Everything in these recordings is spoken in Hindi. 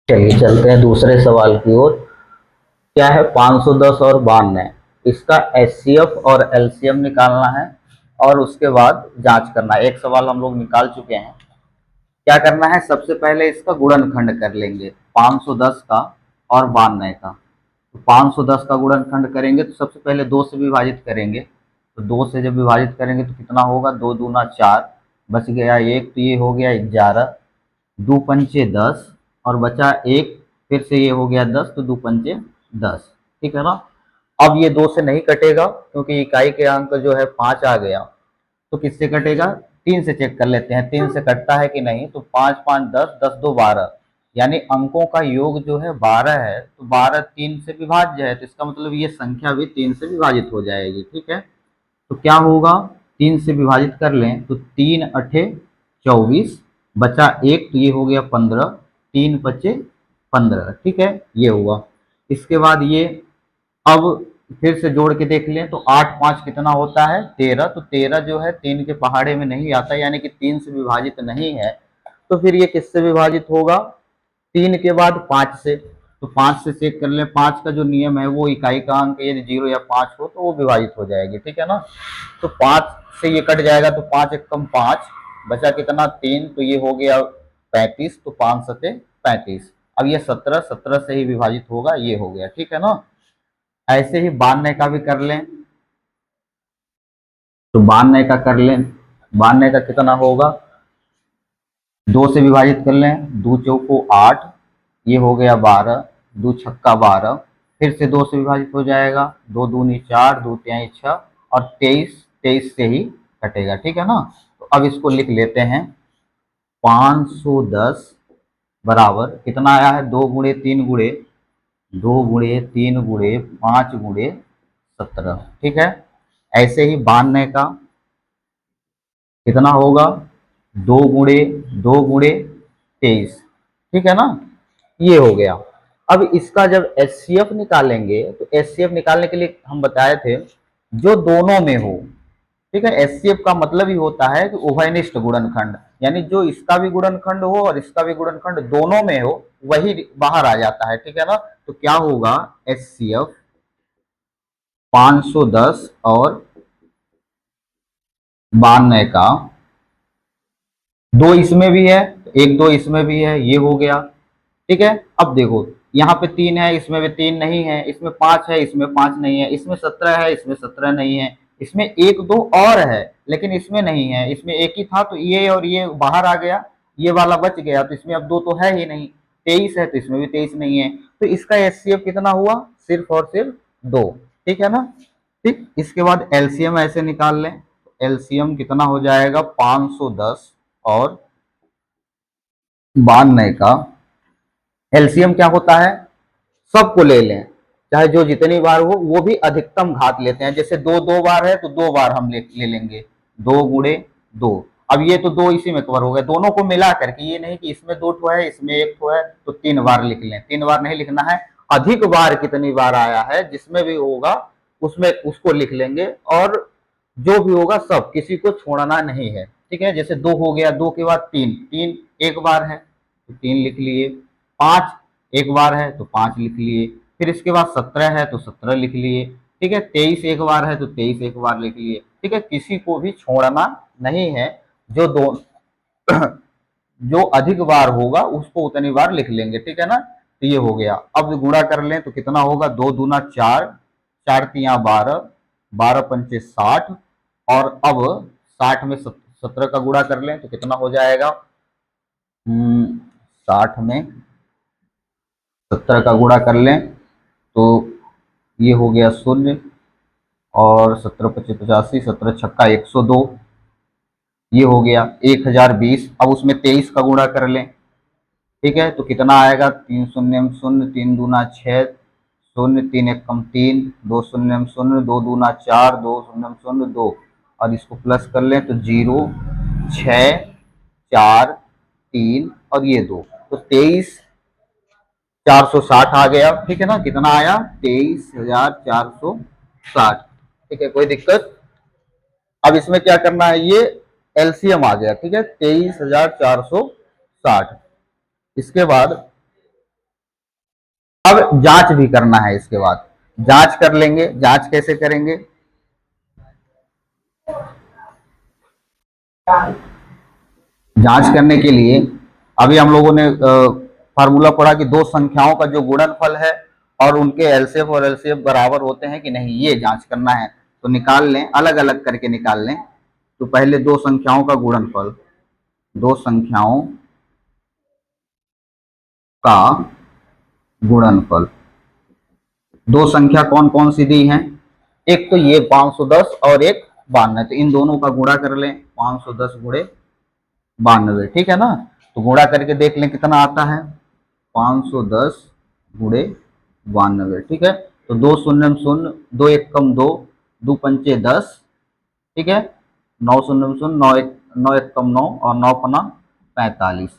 चलिए चलते हैं दूसरे सवाल की ओर। क्या है 510 और 92? इसका एचसीएफ और एलसीएम निकालना है और उसके बाद जांच करना है। एक सवाल हम लोग निकाल चुके हैं। क्या करना है, सबसे पहले इसका गुणनखंड कर लेंगे 510 का और 92 का। तो 510 का गुणनखंड करेंगे तो सबसे पहले 2 से विभाजित करेंगे। तो 2 से जब विभाजित करेंगे तो कितना होगा, 2 दूना 4, बच गया 1, तो ये हो गया 11, दो पंचे 10 और बचा एक, फिर से ये हो गया 10, तो दो पंचे 10। ठीक है ना। अब ये 2 से नहीं कटेगा क्योंकि इकाई के अंक जो है 5 आ गया। तो किससे कटेगा, 3 से चेक कर लेते हैं 3 से कटता है कि नहीं। तो 5 5 10, 10 2 12, यानी अंकों का योग जो है 12 है। तो 12 3 से विभाज्य है, तो इसका मतलब ये संख्या भी 3 से विभाजित हो जाएगी। ठीक है। तो क्या होगा, 3 से विभाजित कर लें तो 3 अठे 24, बचा एक, तो ये हो गया 15, 3 बचे 15। ठीक है, ये हुआ। इसके बाद ये, अब फिर से जोड़ के देख लें तो 8 5 कितना होता है, 13। तो 13 जो है 3 के पहाड़े में नहीं आता, यानी कि 3 से विभाजित नहीं है। तो फिर ये किससे विभाजित होगा, 3 के बाद 5 से। तो 5 से चेक कर लें, 5 का जो नियम है वो इकाई का अंक यदि 0 या 5 हो तो वो विभाजित हो जाएगी। ठीक है ना। तो 5 से ये कट जाएगा तो 5 एक कम 5, बचा कितना 3, तो ये हो गया 35। तो 5 सते 35। अब ये 17, 17 से ही विभाजित होगा, ये हो गया। ठीक है ना। ऐसे ही 92 का भी कर लें। तो 92 का कर लें, 92 का कितना होगा, 2 से विभाजित कर लें, दो चौको 8, ये हो गया 12, दो छक्का 12, फिर से 2 से विभाजित हो जाएगा, दो दूनी 4, दो तिहाई 6, और 23, 23 से ही कटेगा। ठीक है ना। तो अब इसको लिख लेते हैं, 510 बराबर कितना आया है, 2 गुणे 3 गुणे 2 गुणे 3 गुणे 5 गुणे 17। ठीक है। ऐसे ही 92 का कितना होगा, 2 गुणे 2 गुणे 23। ठीक है ना, ये हो गया। अब इसका जब एचसीएफ निकालेंगे तो एचसीएफ निकालने के लिए हम बताए थे, जो दोनों में हो। ठीक है, एचसीएफ का मतलब ही होता है कि उभयनिष्ठ गुणनखंड, यानी जो इसका भी गुणनखंड हो और इसका भी गुणनखंड दोनों में हो, वही बाहर आ जाता है। ठीक है ना। तो क्या होगा, एचसीएफ 510 और 92 का, दो इसमें भी है, एक दो इसमें भी है, ये हो गया। ठीक है। अब देखो, यहाँ पे 3 है, इसमें भी 3 नहीं है, इसमें 5 है, इसमें 5 नहीं है, इसमें 17 है, इसमें 17 नहीं है, इसमें एक दो और है लेकिन इसमें नहीं है, इसमें एक ही था तो ये और ये बाहर आ गया, ये वाला बच गया, तो इसमें अब दो तो है ही नहीं। 23 है तो इसमें भी 23 नहीं है। तो इसका एचसीएफ कितना हुआ, सिर्फ और सिर्फ 2। ठीक है ना। ठीक, इसके बाद एलसीएम ऐसे निकाल लें। एलसीएम कितना हो जाएगा, 510 और 92 का एलसीएम क्या होता है, सबको ले लें, चाहे जो जितनी बार हो, वो भी अधिकतम घात लेते हैं। जैसे दो दो बार है तो 2 बार हम ले लेंगे, 2 गुणे 2। अब ये तो 2 इसी में कवर हो गए, दोनों को मिला करके, ये नहीं कि इसमें 2 ठो है इसमें 1 ठो है तो 3 बार लिख लें। 3 बार नहीं लिखना है, अधिक बार कितनी बार आया है जिसमें भी होगा उसमें उसको लिख लेंगे, और जो भी होगा सब, किसी को छोड़ना नहीं है। ठीक है। जैसे 2 हो गया, 2 के बाद 3, 3 एक बार है तो 3 लिख लिए, 5 एक बार है तो 5 लिख लिए, फिर इसके बाद 17 है तो 17 लिख लिए। ठीक है। 23 एक बार है तो 23 एक बार लिख लिए। ठीक है, किसी को भी छोड़ना नहीं है। जो दो जो अधिक बार होगा उसको उतनी बार लिख लेंगे। ठीक है ना। तो ये हो गया। अब गुणा कर लें तो कितना होगा, 2 दूना 4, 4 तिया 12, 12 पंचे 60, और अब 60 में 17 का गुणा कर लें तो कितना हो जाएगा, 60 में 17 का गुणा कर लें तो ये हो गया 0, और 17 पच्चीस 85, 17 छक्का 102, ये हो गया 1020। अब उसमें 23 का गुणा कर लें। ठीक है, तो कितना आएगा, 3 शून्य में 0, 3 दूना 6, 0 3 एक कम 3, 2 शून्य में 0, 2 दूना 4, 2 शून्य में 0 2, और इसको प्लस कर लें तो 0 6 4 3 और ये 2, तो 23,460 आ गया। ठीक है ना, कितना आया, 23,460। ठीक है, कोई दिक्कत। अब इसमें क्या करना है, ये एलसीएम आ गया। ठीक है, 23,460। इसके बाद अब जांच भी करना है, इसके बाद जांच कर लेंगे। जांच कैसे करेंगे? जांच करने के लिए अभी हम लोगों ने फार्मूला पढ़ा कि दो संख्याओं का जो गुणनफल है और उनके एलसीएम और एलसीएम बराबर होते हैं कि नहीं, ये जांच करना है। तो निकाल लें, अलग अलग करके निकाल लें। तो पहले दो संख्याओं का गुणनफल, दो संख्याओं का गुणनफल। दो संख्या कौन कौन सी दी हैं? एक तो ये 510 और एक 92, तो इन दोनों का गुणा कर लें, 510 गुणे 92, ठीक है ना। तो गुणा करके देख लें कितना आता है, 510 गुणे 92, ठीक है। तो दो शून्य शून्य, दो एक कम दो, दो पंचे 10, ठीक है। नौ शून्य शून्य, नौ एक कम 9 और 9 पना 45,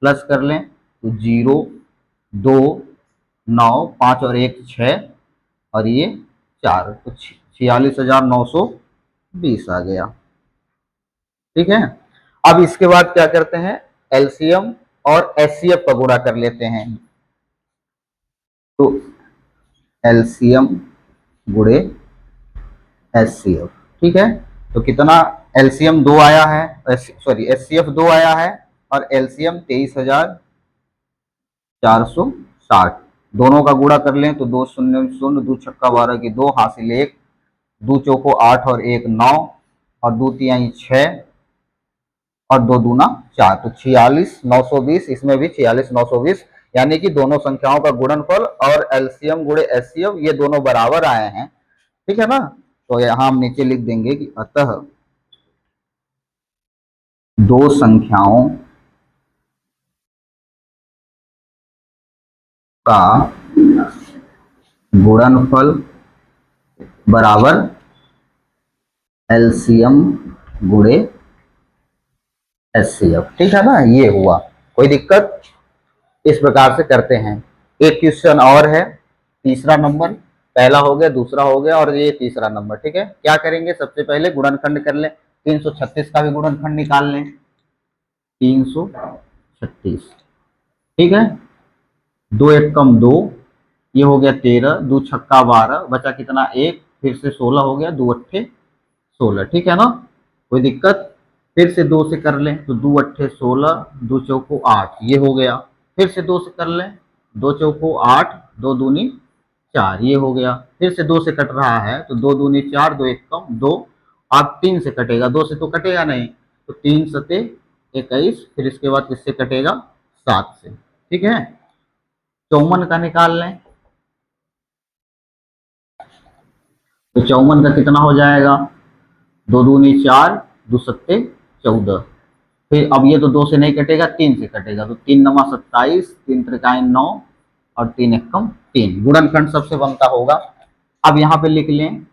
प्लस कर लें तो 0 2 9, 5 और 1 6 और ये 4, तो 46,920 आ गया, ठीक है। अब इसके बाद क्या करते हैं, एलसीएम और एचसीएफ का गुणा कर लेते हैं। तो एलसीएम गुणे एचसीएफ, ठीक है। तो कितना, एलसीएम 2 आया है, सॉरी एचसीएफ 2 आया है और एलसीएम 23,460। दोनों का गुणा कर लें तो 2 शून्य शून्य, 2 छक्का 12 की 2 हासिल 1, 2 चौको 8 और 1 9 और 2 तिहाई 6 और 2 दूना 4, तो 46,920, इसमें भी 46,920, यानी कि दोनों संख्याओं का गुणनफल और एलसीएम गुणे एचसीएफ ये दोनों बराबर आए हैं, ठीक है ना। तो यहां हम नीचे लिख देंगे कि अतः दो संख्याओं का गुणनफल बराबर एलसीएम गुणे एचसीएफ, ठीक है ना। ये हुआ, कोई दिक्कत? इस प्रकार से करते हैं। एक क्वेश्चन और है, तीसरा नंबर, पहला हो गया, दूसरा हो गया और ये तीसरा नंबर, ठीक है। क्या करेंगे, सबसे पहले गुणनखंड कर लें, 336 का भी गुणनखंड निकाल लें, 336, ठीक है। दो एक कम दो, ये हो गया 13, दो छक्का 12, बचा कितना, एक, फिर से 16 हो गया, दो अट्ठे 16, ठीक है ना। कोई दिक्कत? फिर से दो से कर लें तो दो अट्ठे 16, दो चौको 8, ये हो गया। फिर से दो से कर लें, दो चौको 8, दो दूनी 4, ये हो गया। फिर से दो से कट रहा है तो दो दूनी 4, दो एक कम 2, आप 3 से कटेगा, दो से तो कटेगा नहीं, तो 3 सते 21, फिर इसके बाद किससे कटेगा, 7 से, ठीक है। 54 का निकाल लें, तो 54 का कितना हो जाएगा, दो दूनी 4, दो सत्ते 14, फिर अब ये तो दो से नहीं कटेगा, 3 से कटेगा, तो 3 नमा 27, 3 त्रिकाई 9 और 3 एकम 3, गुणनखंड सबसे बनता होगा। अब यहाँ पे लिख लें,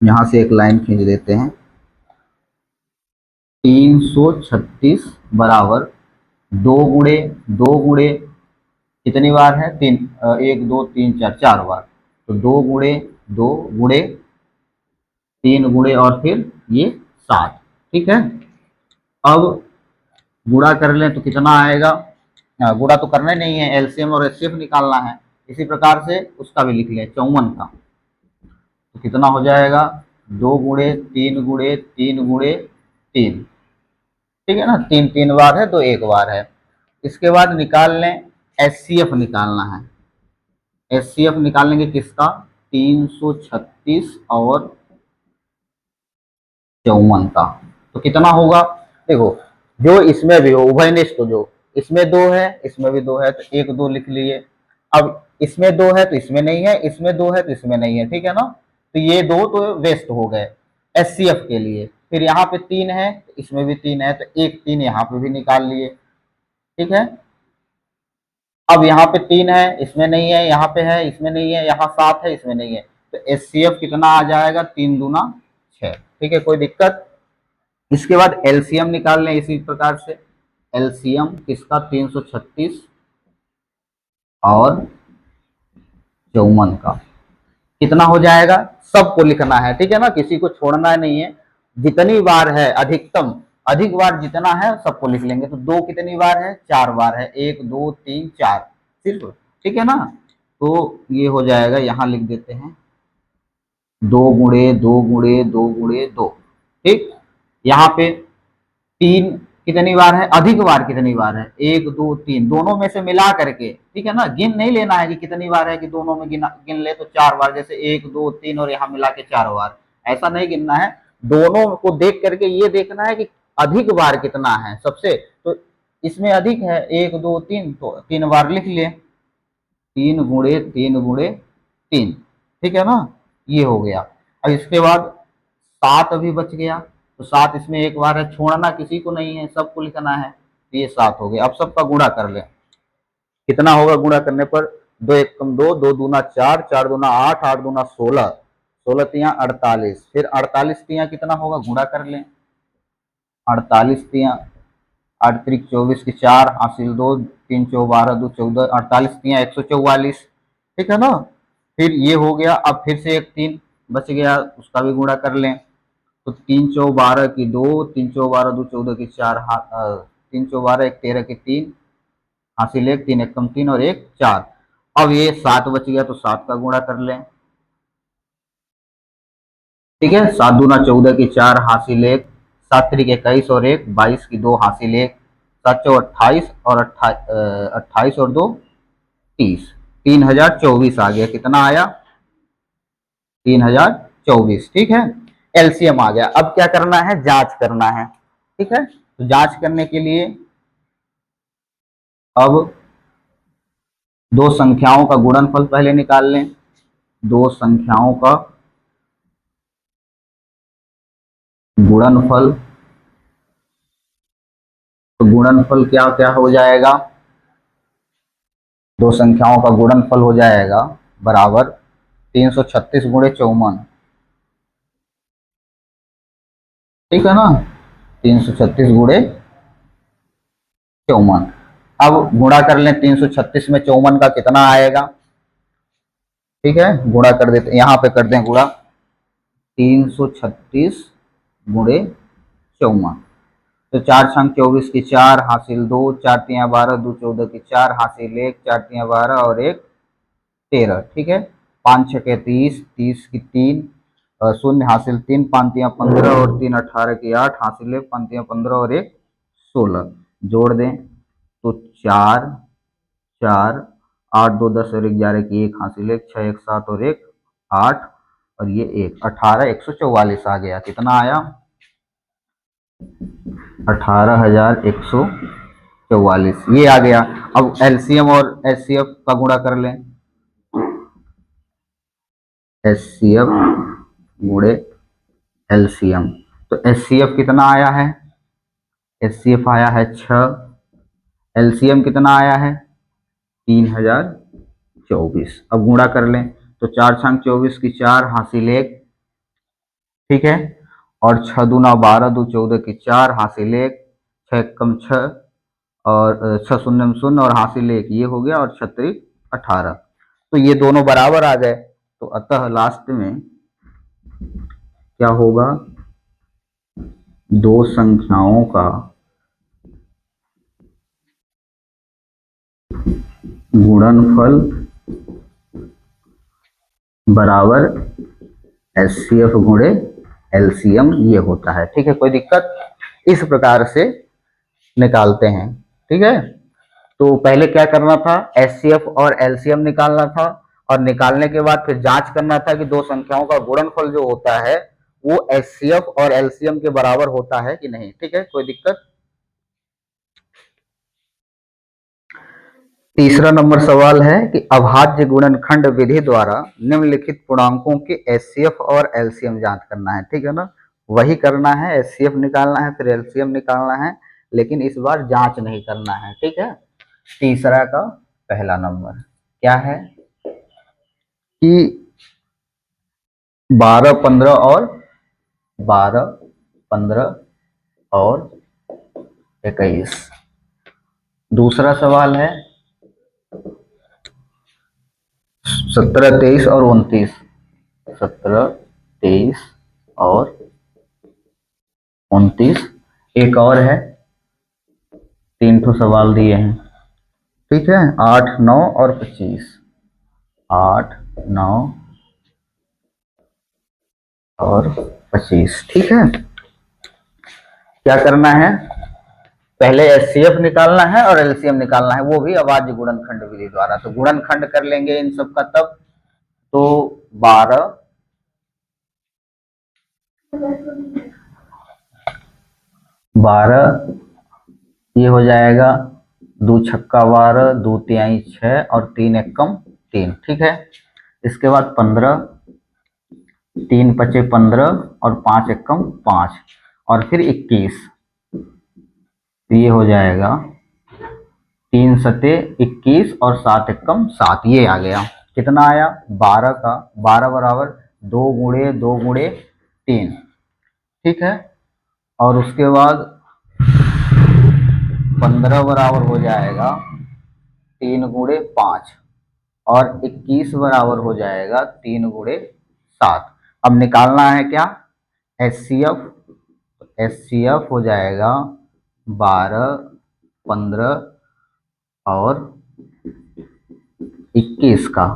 यहां से एक लाइन खींच देते हैं, 336 बराबर दो गुणे कितनी बार है, 3, 1 2 3 4, 4 बार, तो 2 गुणे 3 गुणे और फिर ये 7, ठीक है। अब गुणा कर लें तो कितना आएगा, गुणा तो करना ही नहीं है, एलसीएम और एचसीएफ निकालना है। इसी प्रकार से उसका भी लिख लें, 54 का, तो कितना हो जाएगा, 2 गुणे 3 गुणे 3 गुणे 3, ठीक है ना। 3 3 बार है, तो एक बार है। इसके बाद निकाल लें, एचसीएफ निकालना है। एचसीएफ निकालेंगे किसका, 336 और 54 का, तो कितना होगा, देखो जो इसमें भी हो उभयनिष्ठ, जो इसमें 2 है इसमें भी 2 है, तो 1 2 लिख लिए। अब इसमें 2 है तो इसमें नहीं है, इसमें 2 है तो इसमें नहीं है, ठीक है ना। तो ये 2 तो वेस्ट हो गए एचसीएफ के लिए। फिर यहाँ पे 3 है, इसमें भी 3 है, तो एक 3 यहाँ पे भी निकाल लिए, ठीक है। अब यहाँ पे 3 है, इसमें नहीं है, यहाँ पे है, इसमें नहीं है, यहाँ 7 है, इसमें नहीं है, तो एचसीएफ कितना आ जाएगा, 3 दूना 6, ठीक है, कोई दिक्कत? इसके बाद एलसीएम निकाल लें इसी प्रकार से, एलसीएम किसका, 336 और 54 का, कितना हो जाएगा, सबको लिखना है, ठीक है ना, किसी को छोड़ना नहीं है। जितनी बार है अधिकतम, अधिक बार जितना है सबको लिख लेंगे। तो 2 कितनी बार है, 4 बार है, 1 2 3 4, सिर्फ ठीक है ना। तो ये हो जाएगा, यहाँ लिख देते हैं 2 × 2 × 2 × 2, ठीक। यहाँ पे 3 कितनी बार है, अधिक बार कितनी बार है, 1 2 3 दोनों में से मिला करके, ठीक है ना। गिन नहीं लेना है कि कितनी बार है, कि दोनों में गिन ले तो 4 बार, जैसे 1 2 3 और यहाँ मिला के 4 बार, ऐसा नहीं गिनना है। दोनों को देख करके ये देखना है कि अधिक बार कितना है सबसे। तो इसमें अधिक है 1 2 3, तो 3 बार लिख लिए, 3 × 3 × 3, ठीक है ना। ये हो गया। अब इसके बाद 7 अभी बच गया, तो 7 इसमें एक बार है, छोड़ना किसी को नहीं है, सबको लिखना है। तो ये 7 हो गया। अब सबका गुणा कर ले, कितना होगा गुणा करने पर, 2 × 1 = 2, 2 × 2 = 4, 4 × 2 = 8, 8 × 2 = 16, 16 × 3 = 48, फिर 48 3 कितना होगा, गुणा कर लें। 48 3 8 × 3 = 24 की 4 हासिल 2, 3 × 4 = 12, 2 × 14, 48 3 144, ठीक है ना। फिर ये हो गया। अब फिर से एक 3 बच गया, उसका भी गुणा कर लें। तो 3 × 4 = 12 की 2, 3 × 4 = 12, 2 × 14 की 4, 3 × 4 = 12, 1 × 13 की 3 हासिल 1, 3 × 1 = 3 और 1 4। अब ये 7 बच गया, तो 7 का गुणा कर लें, ठीक है। 7 दूना 14 की 4 हासिल 1, 7 3 21 और 1 22 की 2 हासिल 1, 7 4 28 और 28 और 2 30, 3024 आ गया। कितना आया, 3024, ठीक है। एलसीएम आ गया। अब क्या करना है, जांच करना है, ठीक है। तो जांच करने के लिए अब दो संख्याओं का गुणनफल पहले निकाल लें। दो संख्याओं का गुणनफल, तो गुणनफल क्या क्या हो जाएगा, दो संख्याओं का गुणनफल हो जाएगा बराबर 336 × 54, ठीक है ना। 336 × 54। अब गुणा कर लें, 336 में 54 का कितना आएगा, ठीक है। गुणा कर देते, यहाँ पे कर दें गुणा, 336 × 54, तो 4 × 24 की 4 हासिल 2, 4 × 3 = 12, 2 × 14 की 4 हासिल 1, 4 × 3 = 12 और 1 13, ठीक है। 5 × 6 = 30, 30 की 3 शून्य हासिल 3, 5 × 3 = 15 और 3 18 की 8 हासिल 1, 5 × 3 = 15 और 1 16, जोड़ दें तो 4 4, 8 2 10 और 11 की 1 हासिल 1, 6 1 7 और 1 8 और ये 1 18 144 आ गया। कितना आया, 18,144, ये आ गया। अब एलसीएम और एचसीएफ का गुणा कर लें, एचसीएफ गुणे एलसीएम। तो एचसीएफ कितना आया है, एचसीएफ आया है 6, एलसीएम कितना आया है 3024। अब गुणा कर लें, तो 4 × 24 की 4 हासिल 1, ठीक है। और 6 दूना 12, 2 14 की 4 हासिल 1, 6 कम 6 और 6 शून्य शून्य और हासिल 1, ये हो गया, और 36 18। तो ये दोनों बराबर आ गए। तो अतः लास्ट में क्या होगा, दो संख्याओं का गुणनफल बराबर एचसीएफ गुणे एलसीएम, ये होता है, ठीक है। कोई दिक्कत, इस प्रकार से निकालते हैं, ठीक है। तो पहले क्या करना था, एचसीएफ और एलसीएम निकालना था, और निकालने के बाद फिर जांच करना था कि दो संख्याओं का गुणनफल जो होता है वो एचसीएफ और एलसीएम के बराबर होता है कि नहीं, ठीक है। कोई दिक्कत। तीसरा नंबर सवाल है कि अभाज्य गुणनखंड विधि द्वारा निम्नलिखित पूर्णांकों के एचसीएफ और एलसीएम ज्ञात करना है, ठीक है ना। वही करना है, एचसीएफ निकालना है फिर एलसीएम निकालना है, लेकिन इस बार जांच नहीं करना है, ठीक है। तीसरा का पहला नंबर क्या है कि 12 15 और 12 15 और 21। दूसरा सवाल है 17 23 और 29, 17 23 और 29। एक और है, 3 ठो सवाल दिए हैं, ठीक है, 8, 9 और 25, 8, 9 और 25। ठीक है, क्या करना है, पहले एचसीएफ निकालना है और एलसीएम निकालना है, वो भी अभाज्य गुणनखंड विधि द्वारा। तो गुणनखंड कर लेंगे इन सब का तब, तो 12, 12 ये हो जाएगा, 2 छक्का 12, 2 तिहाई 6 और 3 एकम 3। ठीक है, इसके बाद 15, 3 पचे 15 और 5 एकम 5 और फिर 21। तो ये हो जाएगा 3 सते 21 और 7 एकम 7। ये आ गया, कितना आया 12 का, 12 बराबर 2 गुणे 2 गुणे 3। ठीक है, और उसके बाद 15 बराबर हो जाएगा 3 गुणे 5 और 21 बराबर हो जाएगा 3 गुणे 7। अब निकालना है क्या, एचसीएफ। एचसीएफ हो जाएगा 12, 15 और 21 का।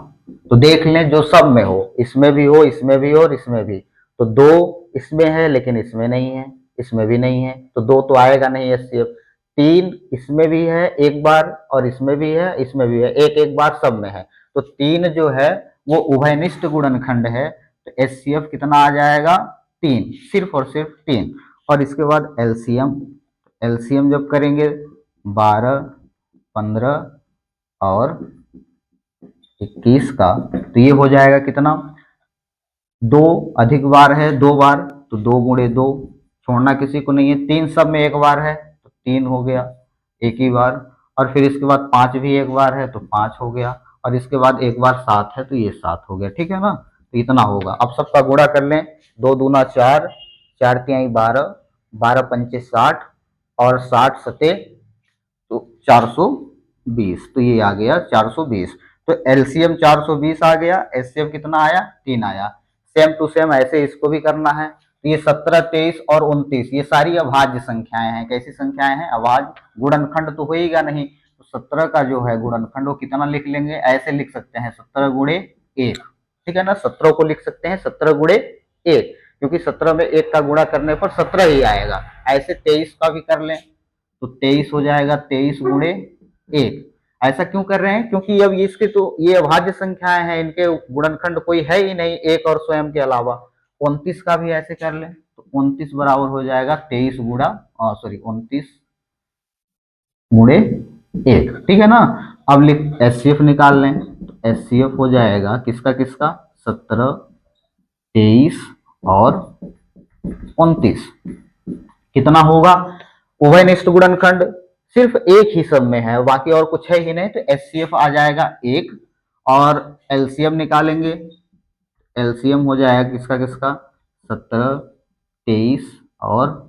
तो देख लें जो सब में हो, इसमें भी हो, इसमें भी हो और इसमें भी। तो 2 इसमें है लेकिन इसमें नहीं है, इसमें भी नहीं है, तो 2 तो आएगा नहीं एचसीएफ। 3 इसमें भी है एक बार और इसमें भी है, इसमें भी है, एक एक बार सब में है। तो 3 जो है वो उभयनिष्ठ गुणनखंड है। तो एचसीएफ कितना आ जाएगा 3, सिर्फ और सिर्फ 3। और इसके बाद एलसीएम, एलसीएम जब करेंगे 12, 15 और 21 का, तो ये हो जाएगा कितना, 2 अधिक बार है 2 बार, तो 2 गुणे 2, छोड़ना किसी को नहीं है। 3 सब में एक बार है तो 3 हो गया एक ही बार, और फिर इसके बाद 5 भी एक बार है तो 5 हो गया, और इसके बाद एक बार 7 है तो ये 7 हो गया। ठीक है ना, तो इतना होगा। अब सबका गुणा कर लें, 2 दूना 4, 4 तिहाई 12, 12 पंचे 60 और 60 सते तो 420। तो ये आ गया 420। तो एलसीएम 420 आ गया, एचसीएफ कितना आया 3 आया। सेम टू सेम ऐसे इसको भी करना है। तो ये 17, 23 और 29 ये सारी अभाज्य संख्याएं हैं। कैसी संख्याएं हैं, अभाज्य। गुणनखंड तो होएगा नहीं, तो 17 का जो है गुणनखंड वो कितना लिख लेंगे, ऐसे लिख सकते हैं 17 गुणे 1। ठीक है ना, 17 को लिख सकते हैं 17 गुणे 1, क्योंकि 17 में 1 का गुणा करने पर 17 ही आएगा। ऐसे 23 का भी कर लें तो 23 हो जाएगा 23 गुणे 1। ऐसा क्यों कर रहे हैं, क्योंकि अब इसके तो ये अभाज्य संख्याएं हैं, इनके गुणनखंड कोई है ही नहीं एक और स्वयं के अलावा। 29 का भी ऐसे कर लें तो 29 बराबर हो जाएगा 23 गुणा 29 गुणे 1। ठीक है ना। अब लिख एचसीएफ निकाल लें, तो एचसीएफ हो जाएगा किसका किसका, 17, 23 और 29। कितना होगा, उभयनिष्ठ गुणनखंड सिर्फ एक ही सब में है, बाकी और कुछ है ही नहीं, तो एचसीएफ आ जाएगा 1। और एलसीएम निकालेंगे, एलसीएम हो जाएगा किसका किसका, 17, 23 और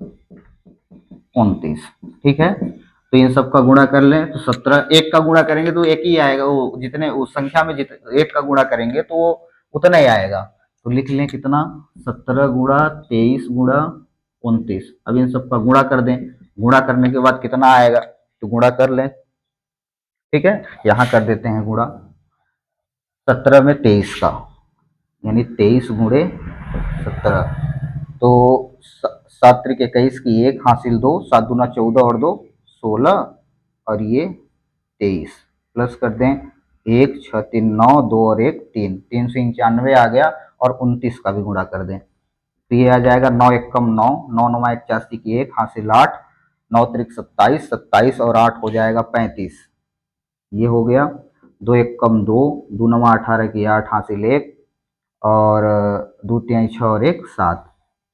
29। ठीक है, तो इन सब का गुणा कर लें तो 17, 1 का गुणा करेंगे तो एक ही आएगा, वो जितने उस संख्या में जितने 1 का गुणा करेंगे तो वो उतना ही आएगा। तो लिख लें कितना, 17 गुणा 23 गुणा 29। अब इन सब का गुणा कर दें, गुणा करने के बाद कितना आएगा तो गुणा कर लें। ठीक है, यहाँ कर देते हैं गुणा, 17 में 23 का, यानी 23 गुणे 17। तो 7 त्रिक 21 की 1 हासिल 2, 7 दूना 14 और 2 16 और ये 23 प्लस कर दें 1, 6 3 9, 2 और 1 3, 395 आ गया। और 29 का भी गुणा कर दें तो ये आ जाएगा 9 एकम 9, 9 9 81 की 1 हासिल 8, 9 त्रिक 27, 27 और 8 हो जाएगा 35। ये हो गया 2 एकम 2, 2 9 18 की 8 हासिल 1 और 2 3 6 और 1 7।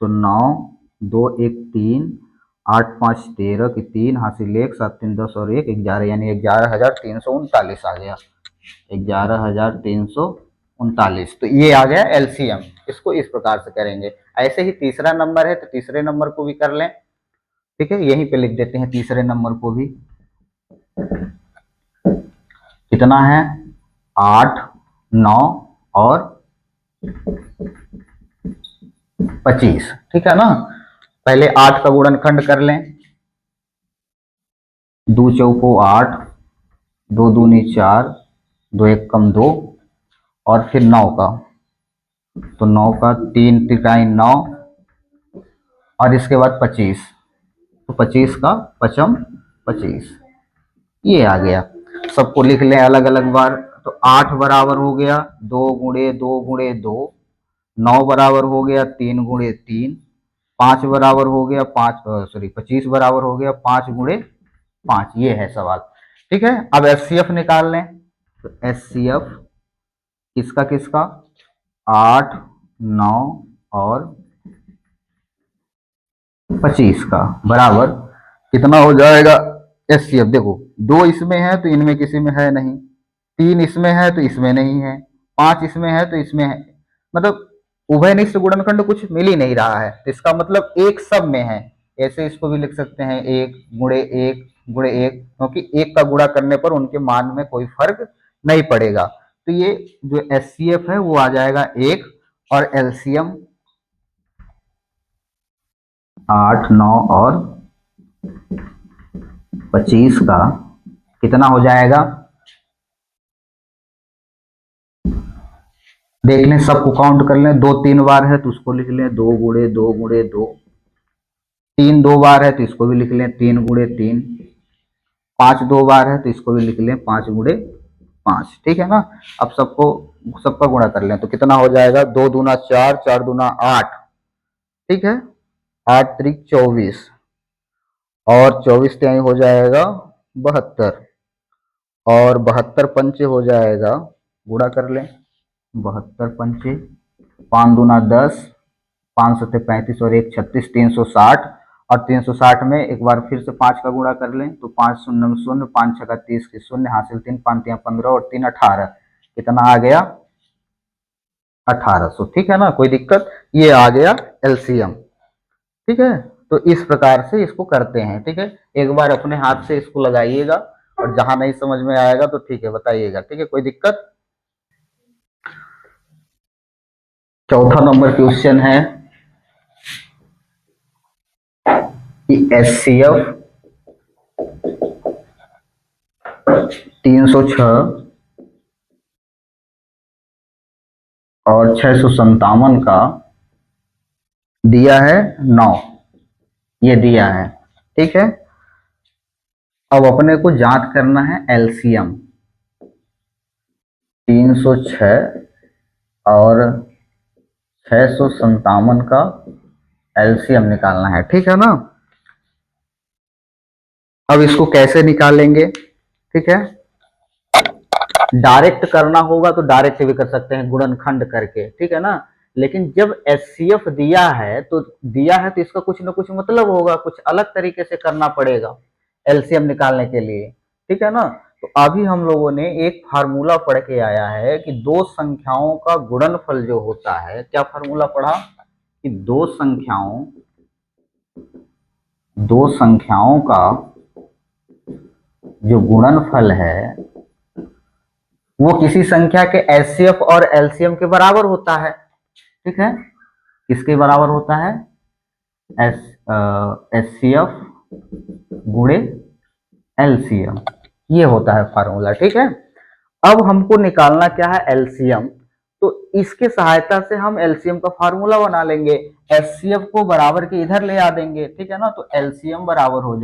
तो 9 2 1 3, 8 5 13 की 3 हासिल 1, 7 3 10 और 1 11, यानी 11,339 आ गया, 11,339। तो ये आ गया एलसीएम। इसको इस प्रकार से करेंगे। ऐसे ही तीसरा नंबर है तो तीसरे नंबर को भी कर लें। ठीक है, यहीं पे लिख देते हैं तीसरे नंबर को भी। कितना है, 8, 9 और 25। ठीक है ना, पहले 8 का गुणनखंड कर लें, 2 चौको 8, दो दूनी 4, दो एक कम 2, और फिर 9 का, तो 9 का 3 तिकाई 9, और इसके बाद 25, तो 25 का पचम 25, ये आ गया। सबको लिख लें अलग अलग बार। तो 8 बराबर हो गया 2 गुणे 2 गुणे 2, 9 बराबर हो गया 3 गुणे 3, 5 बराबर हो गया 25 बराबर हो गया 5 गुणे 5, ये है सवाल। ठीक है, अब एचसीएफ निकाल लें। तो एचसीएफ किसका किसका, 8, 9 और 25 का, बराबर कितना हो जाएगा। एचसीएफ देखो, 2 इसमें है तो इनमें किसी में है नहीं, 3 इसमें है तो इसमें नहीं है, 5 इसमें है तो इसमें है, मतलब उभयनिष्ठ गुणनखंड कुछ मिल ही नहीं रहा है, तो इसका मतलब एक सब में है। ऐसे इसको भी लिख सकते हैं 1 गुणे 1 गुणे 1, क्योंकि एक का गुणा करने पर उनके मान में कोई फर्क नहीं पड़ेगा। तो ये जो एचसीएफ है वो आ जाएगा 1, और एलसीएम 8, 9 और 25 का कितना हो जाएगा, देख लें, सबको काउंट कर लें। 2 3 बार है तो उसको लिख लें 2 गुणे 2 गुणे 2, 3 2 बार है तो इसको भी लिख लें 3 गुणे 3, 5 2 बार है तो इसको भी लिख लें 5 गुणे 5। ठीक है ना। अब सबका गुणा कर लें तो कितना हो जाएगा, 2 दूना 4, 4 दूना 8, ठीक है, 8 त्रिक 24, और 24 त्याई हो जाएगा 72, और 72 पंचे हो जाएगा, गुणा कर लें, 72 पंचे, 5 दूना 10, 5 सत्ते 35 और 1 36, 360, और 360 में एक बार फिर से 5 का गुणा कर लें तो 5 शून्य में शून्य, 5 छका 30 की शून्य, हासिल 3, 5 तिया 15 और 3 18, कितना आ गया 1800। ठीक है ना, कोई दिक्कत, ये आ गया एलसीएम। ठीक है, तो इस प्रकार से इसको करते हैं। ठीक है, एक बार अपने हाथ से इसको लगाइएगा, और जहां नहीं समझ में आएगा तो ठीक है बताइएगा। ठीक है, कोई दिक्कत। चौथा नंबर क्वेश्चन है कि एचसीएफ 306 और 657 का दिया है 9, ये दिया है। ठीक है, अब अपने को जांच करना है एलसीएम, 306 और 657 का एलसीएम निकालना है। ठीक है ना। अब इसको कैसे निकालेंगे, ठीक है, डायरेक्ट करना होगा तो डायरेक्ट भी कर सकते हैं गुणनखंड करके, ठीक है ना। लेकिन जब एचसीएफ दिया है तो इसका कुछ ना कुछ मतलब होगा, कुछ अलग तरीके से करना पड़ेगा एलसीएम निकालने के लिए। ठीक है ना। तो अभी हम लोगों ने एक फार्मूला पढ़ के आया है कि दो संख्याओं का गुणनफल जो होता है, क्या फार्मूला पढ़ा कि दो संख्याओं का जो गुणनफल है वो किसी संख्या के एचसीएफ और एलसीएम के बराबर होता है। ठीक है, किसके बराबर होता है, एचसीएफ गुणे एलसीएम, ये होता है फार्मूला। ठीक है, अब हमको निकालना क्या है, एलसीएम। तो इसके सहायता से हम एलसीएम का फार्मूला बना लेंगे, एचसीएफ को बराबर के इधर ले आ देंगे। ठीक है ना, तो एलसीएम बराबर हो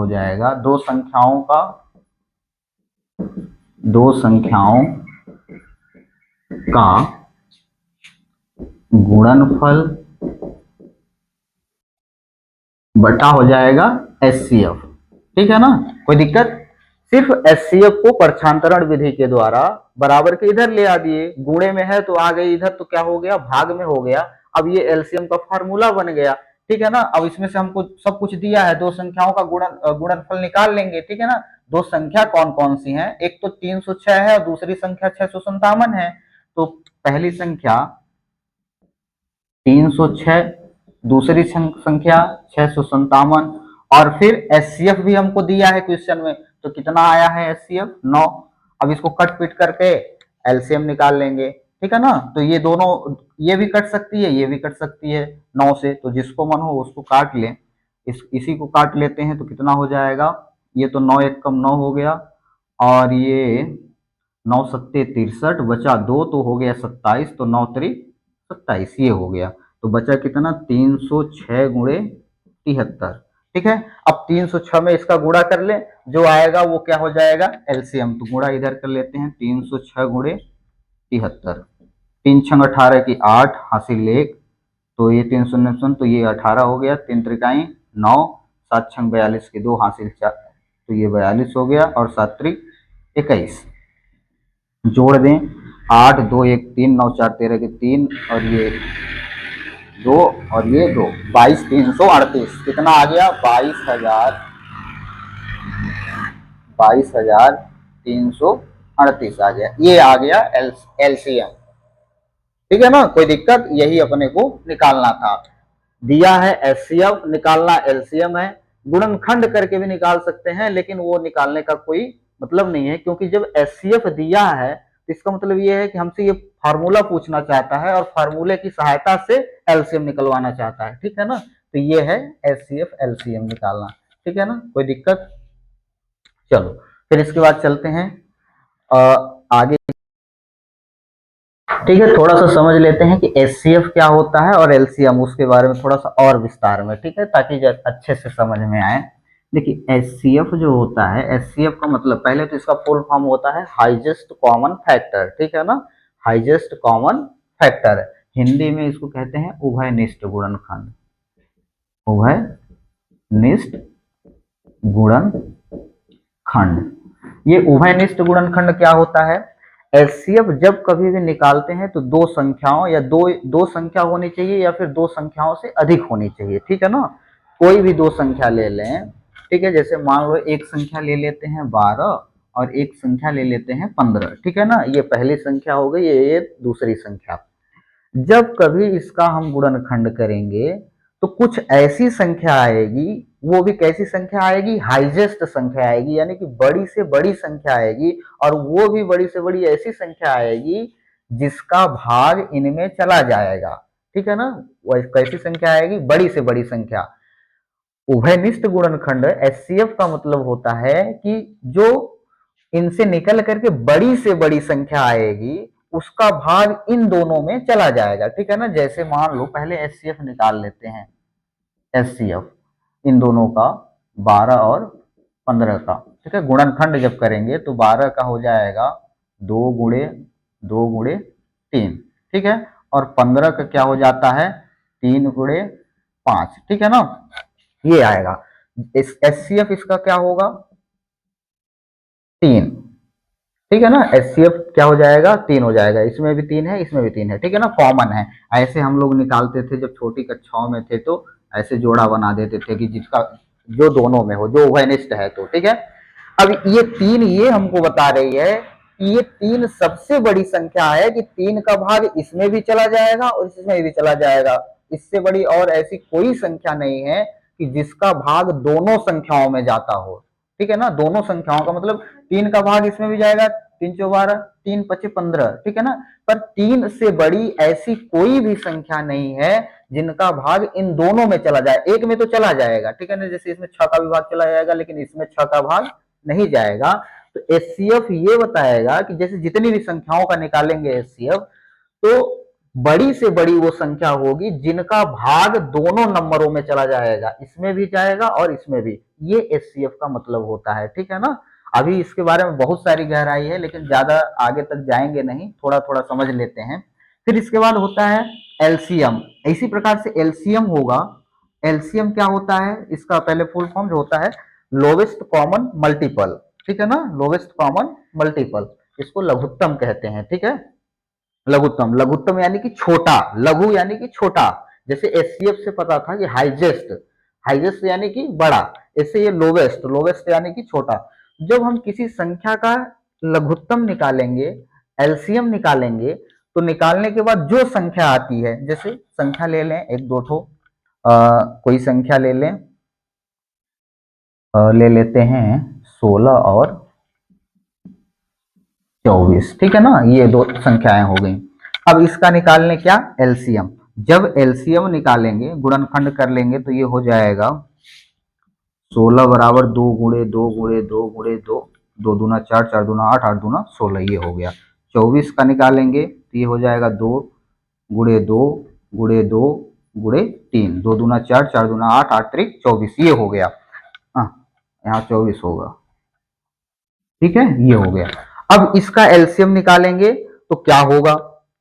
जाएगा दो संख्याओं का गुणनफल बटा हो जाएगा एचसीएफ। ठीक है ना, कोई दिक्कत। सिर्फ एचसीएफ को परछांतरण विधि के द्वारा बराबर के इधर ले आ दिए, गुणे में है तो आ गई इधर, तो क्या हो गया, भाग में हो गया। अब ये एलसीएम का फार्मूला बन गया। ठीक है ना, अब इसमें से हमको सब कुछ दिया है, दो संख्याओं का गुणनफल निकाल लेंगे। ठीक है ना, दो संख्या कौन कौन सी हैं, एक तो 306 है और दूसरी संख्या 657 है। तो पहली संख्या 306, दूसरी संख्या 657, और फिर एचसीएफ भी हमको दिया है क्वेश्चन में, तो कितना आया है एचसीएफ 9। अब इसको कट पिट करके एलसीएम निकाल लेंगे। ठीक है ना, तो ये दोनों, ये भी कट सकती है, ये भी कट सकती है 9 से, तो जिसको मन हो उसको काट लें। इसी को काट लेते हैं तो कितना हो जाएगा, ये तो 9 एक कम 9 हो गया, और ये 9 सत्ते 63, बचा 2 तो हो गया 27, तो 9 3 27, ये हो गया। तो बचा कितना, 306 गुणे 73। ठीक है, अब 306 में इसका गुणा कर ले, जो आएगा वो क्या हो जाएगा, एलसीएम। तो गुणा इधर कर लेते हैं, 306 गुणे 73, 3 छंग 18 की 8 हासिल 1, तो ये 3 शून्य शून्य, तो ये 18 हो गया, 3 त्रिकाई 9, 7 छंग 42 की 2 हासिल 4, तो ये 42 हो गया, और 7 त्रिक 21, जोड़ दें 8 2 1 3 9 4 13 के 3, और ये 2 और ये 2, 22,338 कितना आ गया, 22,338 आ गया। ये आ गया एलसीएम। ठीक है ना, कोई दिक्कत, यही अपने को निकालना था। दिया है एचसीएफ, निकालना एलसीएम है। गुणनखंड करके भी निकाल सकते हैं, लेकिन वो निकालने का कोई मतलब नहीं है, क्योंकि जब एचसीएफ दिया है तो इसका मतलब ये है कि हमसे ये फार्मूला पूछना चाहता है और फार्मूले की सहायता से एलसीएम निकलवाना चाहता है। ठीक है ना, तो ये है एचसीएफ एलसीएम निकालना। ठीक है ना, कोई दिक्कत। चलो फिर इसके बाद चलते हैं आगे। ठीक है, थोड़ा सा समझ लेते हैं कि एचसीएफ क्या होता है और एलसीएम, उसके बारे में थोड़ा सा और विस्तार में। ठीक है, ताकि अच्छे से समझ में आए। देखिए एचसीएफ जो होता है, एचसीएफ का मतलब, पहले तो इसका फुल फॉर्म होता है हाईएस्ट कॉमन फैक्टर। ठीक है ना, हाईएस्ट कॉमन फैक्टर, हिंदी में इसको कहते हैं उभयनिष्ठ गुणनखंड। उभयनिष्ठ गुणनखंड, ये उभयनिष्ठ गुणनखंड क्या होता है, एचसीएफ जब कभी भी निकालते हैं तो दो संख्याओं या दो संख्या होनी चाहिए, या फिर दो संख्याओं से अधिक होनी चाहिए। ठीक है ना, कोई भी दो संख्या ले लें। ठीक है, जैसे मान लो एक संख्या ले लेते हैं 12 और एक संख्या ले लेते हैं 15। ठीक है ना, ये पहली संख्या हो गई, ये दूसरी संख्या। जब कभी इसका हम गुणनखंड करेंगे तो कुछ ऐसी संख्या आएगी, वो भी कैसी संख्या आएगी, हाईएस्ट संख्या आएगी, यानी कि बड़ी से बड़ी संख्या आएगी, और वो भी बड़ी से बड़ी ऐसी संख्या आएगी जिसका भाग इनमें चला जाएगा। ठीक है ना, वो कैसी संख्या आएगी, बड़ी से बड़ी संख्या। उभयनिष्ठ गुणनखंड एचसीएफ का मतलब होता है कि जो इनसे निकल करके बड़ी से बड़ी संख्या आएगी, उसका भाग इन दोनों में चला जाएगा। ठीक है ना, जैसे मान लो पहले एचसीएफ निकाल लेते हैं, एचसीएफ इन दोनों का 12 और 15 का। ठीक है, गुणनखंड जब करेंगे तो 12 का हो जाएगा 2 गुणे 2 गुणे 3। ठीक है, और 15 का क्या हो जाता है, 3 गुणे 5। ठीक है ना, ये आएगा। इस एचसीएफ इसका क्या होगा, 3। ठीक है ना, एचसीएफ क्या हो जाएगा, 3 हो जाएगा। इसमें भी 3 है, इसमें भी 3 है। ठीक है ना, कॉमन है। ऐसे हम लोग निकालते थे जब छोटी कक्षाओं में थे, तो ऐसे जोड़ा बना देते थे कि जिसका जो दोनों में हो, जो उभयनिष्ठ है। तो ठीक है, अब ये 3 ये हमको बता रही है कि ये 3 सबसे बड़ी संख्या है, कि 3 का भाग इसमें भी चला जाएगा और इसमें भी चला जाएगा। इससे बड़ी और ऐसी कोई संख्या नहीं है कि जिसका भाग दोनों संख्याओं में जाता हो। ठीक है ना, दोनों संख्याओं का मतलब 3 का भाग इसमें भी जाएगा, 3 चौ 12, 3 पचे 15। ठीक है ना, पर 3 से बड़ी ऐसी कोई भी संख्या नहीं है जिनका भाग इन दोनों में चला जाए। एक में तो चला जाएगा, ठीक है ना, जैसे इसमें 6 का भी भाग चला जाएगा, लेकिन इसमें 6 का भाग नहीं जाएगा। तो एचसीएफ ये बताएगा कि जैसे जितनी भी संख्याओं का निकालेंगे एचसीएफ, तो बड़ी से बड़ी वो संख्या होगी जिनका भाग दोनों नंबरों में चला जाएगा, इसमें भी जाएगा और इसमें भी। ये एचसीएफ का मतलब होता है। ठीक है ना, अभी इसके बारे में बहुत सारी गहराई है, लेकिन ज्यादा आगे तक जाएंगे नहीं, थोड़ा थोड़ा समझ लेते हैं। फिर इसके बाद होता है एलसीएम। इसी प्रकार से एलसीएम होगा। एलसीएम क्या होता है, इसका पहले फुल फॉर्म जो होता है लोवेस्ट कॉमन मल्टीपल। ठीक है ना, लोवेस्ट कॉमन मल्टीपल, इसको लघुत्तम कहते हैं। ठीक है, लघुत्तम, लघुत्तम यानी कि छोटा, लघु यानी कि छोटा। जैसे एचसीएफ से पता था कि हाईएस्ट, हाईएस्ट यानी कि बड़ा, ऐसे ये लोवेस्ट, लोवेस्ट यानी कि छोटा। जब हम किसी संख्या का लघुत्तम निकालेंगे, एलसीएम निकालेंगे, तो निकालने के बाद जो संख्या आती है, जैसे संख्या ले लें एक दो ठो, कोई संख्या ले लें, ले लेते हैं 16 और 24। ठीक है ना, ये दो संख्याएं हो गई। अब इसका निकालने क्या, एलसीएम। जब एलसीएम निकालेंगे, गुणनखंड कर लेंगे, तो ये हो जाएगा 16 बराबर 2 गुणे 2 गुणे 2 गुणे 2, 2 दूना 4, 4 दूना 8, 8 दूना 16, ये हो गया। 24 का निकालेंगे तो ये हो जाएगा 2 गुणे 2 गुणे 2 गुणे 3, 2 दूना 4, 4 दूना 8, 8 त्रिक 24, ये हो गया। हाँ, यहाँ 24 होगा। ठीक है, ये हो गया। अब इसका एलसीएम निकालेंगे तो क्या होगा?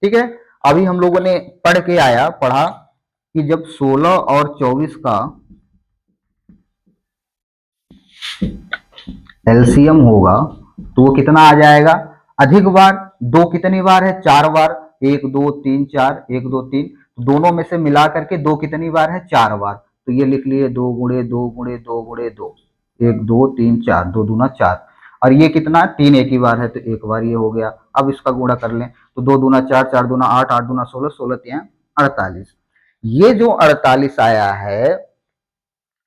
ठीक है, अभी हम लोगों ने पढ़ा कि जब 16 और 24 का एलसीएम होगा तो वो कितना आ जाएगा? अधिक बार। दो कितनी बार है? 4 बार। 1 2 3 4, 1 2 3, दोनों में से मिला करके 2 कितनी बार है? 4 बार। तो ये लिख लिए 2 गुणे 2 गुणे 2 गुणे 2, 1 2 3 4, 2 दूना 4। और ये कितना? 3 एक ही बार है तो एक बार ये हो गया। अब इसका गुणा कर लें तो 2 दूना 4, 4 दूना 8, 8 दूना 16, 16 3 48। ये जो 48 आया है,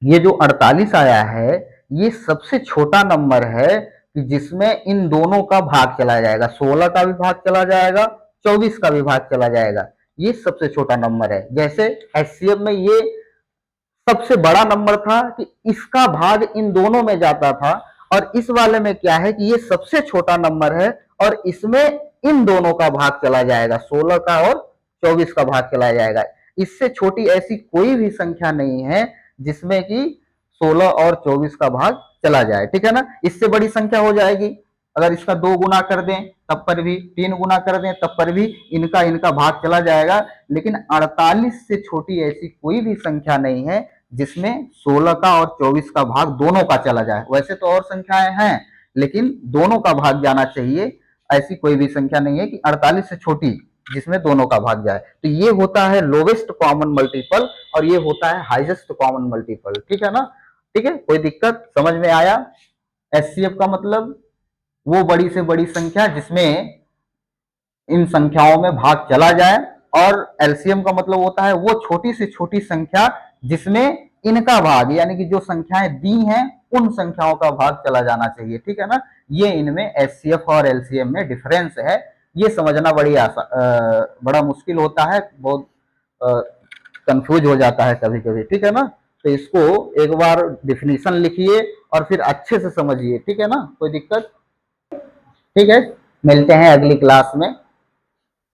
ये जो 48 आया है, ये सबसे छोटा नंबर है कि जिसमें इन दोनों का भाग चला जाएगा। 16 का भी भाग चला जाएगा, 24 का भी भाग चला जाएगा। ये सबसे छोटा नंबर है। जैसे एचसीएफ में ये सबसे बड़ा नंबर था कि इसका भाग इन दोनों में जाता था, और इस वाले में क्या है कि ये सबसे छोटा नंबर है और इसमें इन दोनों का भाग चला जाएगा, 16 का और 24 का भाग चला जाएगा। इससे छोटी ऐसी कोई भी संख्या नहीं है जिसमें कि 16 और 24 का भाग चला जाए। ठीक है ना? इससे बड़ी संख्या हो जाएगी अगर इसका 2 गुना कर दें तब पर भी, 3 गुना कर दें तब पर भी इनका इनका भाग चला जाएगा। लेकिन 48 से छोटी ऐसी कोई भी संख्या नहीं है जिसमें 16 का और 24 का भाग दोनों का चला जाए। वैसे तो और संख्याएं हैं लेकिन दोनों का भाग जाना चाहिए। ऐसी कोई भी संख्या नहीं है कि 48 से छोटी जिसमें दोनों का भाग जाए। तो ये होता है लोवेस्ट कॉमन मल्टीपल और ये होता है हाईएस्ट कॉमन मल्टीपल। ठीक है ना? ठीक है, कोई दिक्कत समझ में आया? एचसीएफ का मतलब वो बड़ी से बड़ी संख्या जिसमें इन संख्याओं में भाग चला जाए, और एलसीएम का मतलब होता है वो छोटी से छोटी संख्या जिसमें इनका भाग, यानी कि जो संख्याएं दी हैं उन संख्याओं का भाग चला जाना चाहिए। ठीक है ना? ये इनमें एचसीएफ और एलसीएम में डिफरेंस है। ये समझना बड़ा मुश्किल होता है, बहुत कंफ्यूज हो जाता है कभी कभी। ठीक है ना? तो इसको एक बार डिफिनीशन लिखिए और फिर अच्छे से समझिए। ठीक है ना? कोई दिक्कत? ठीक है, मिलते हैं अगली क्लास में।